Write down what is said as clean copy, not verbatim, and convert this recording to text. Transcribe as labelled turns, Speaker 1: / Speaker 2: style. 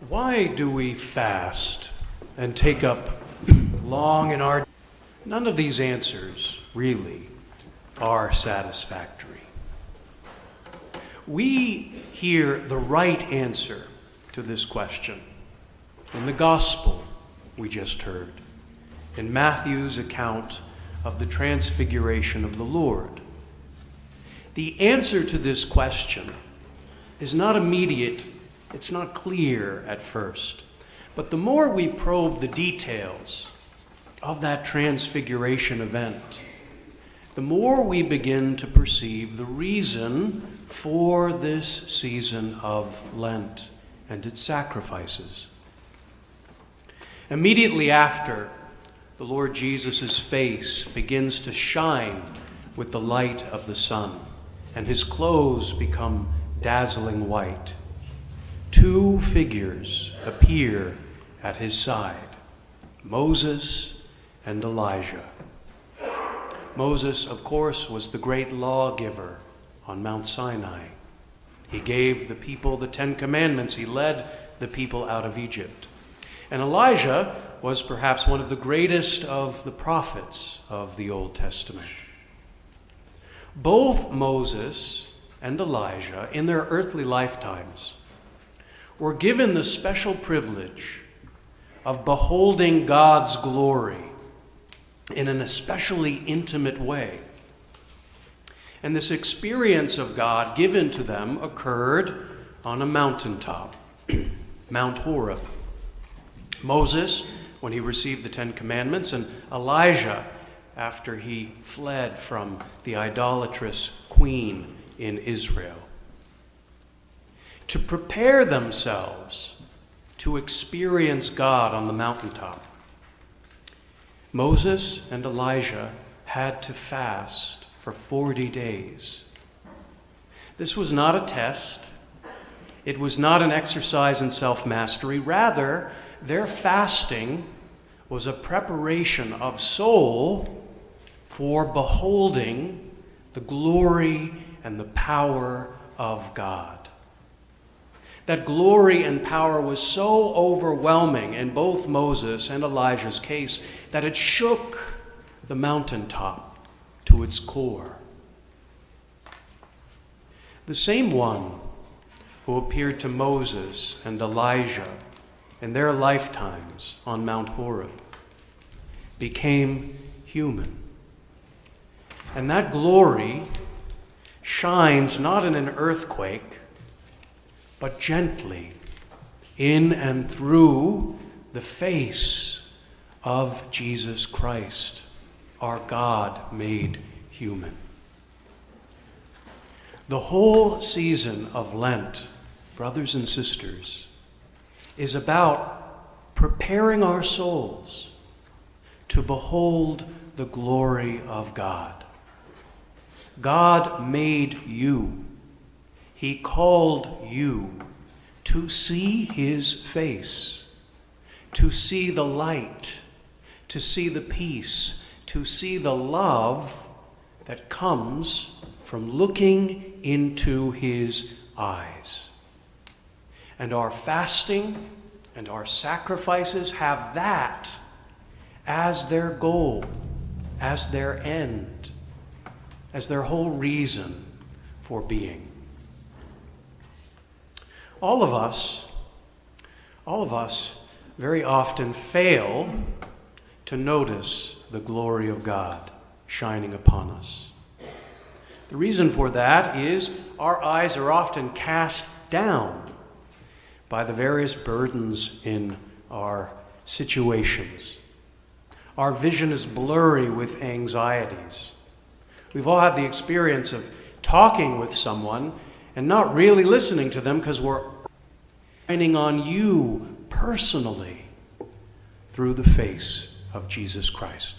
Speaker 1: Why do we fast and take up long and arduous? None of these answers really are satisfactory. We hear the right answer to this question in the gospel we just heard, in Matthew's account of the transfiguration of the Lord. The answer to this question is not immediate, it's not clear at first. But the more we probe the details of that transfiguration event, the more we begin to perceive the reason for this season of Lent and its sacrifices. Immediately after, the Lord Jesus' face begins to shine with the light of the sun, and his clothes become dazzling white. Two figures appear at his side, Moses and Elijah. Moses, of course, was the great lawgiver on Mount Sinai. He gave the people the 10 Commandments. He led the people out of Egypt. And Elijah was perhaps one of the greatest of the prophets of the Old Testament. Both Moses and Elijah, in their earthly lifetimes, were given the special privilege of beholding God's glory in an especially intimate way. And this experience of God given to them occurred on a mountaintop, Mount Horeb. Moses, when he received the 10 Commandments, and Elijah, after he fled from the idolatrous queen in Israel. To prepare themselves to experience God on the mountaintop, Moses and Elijah had to fast for 40 days. This was not a test. It was not an exercise in self-mastery. Rather, their fasting was a preparation of soul for beholding the glory and the power of God. That glory and power was so overwhelming in both Moses and Elijah's case that it shook the mountaintop to its core. The same one who appeared to Moses and Elijah in their lifetimes on Mount Horeb became human. And that glory shines not in an earthquake, but gently in and through the face of Jesus Christ, our God made human. The whole season of Lent, brothers and sisters, is about preparing our souls to behold the glory of God. God made you. He called you to see his face, to see the light, to see the peace, to see the love that comes from looking into his eyes. And our fasting and our sacrifices have that as their goal, as their end, as their whole reason for being. All of us very often fail to notice the glory of God shining upon us. The reason for that is our eyes are often cast down by the various burdens in our situations. Our vision is blurry with anxieties. We've all had the experience of talking with someone and not really listening to them because we're shining on you personally through the face of Jesus Christ.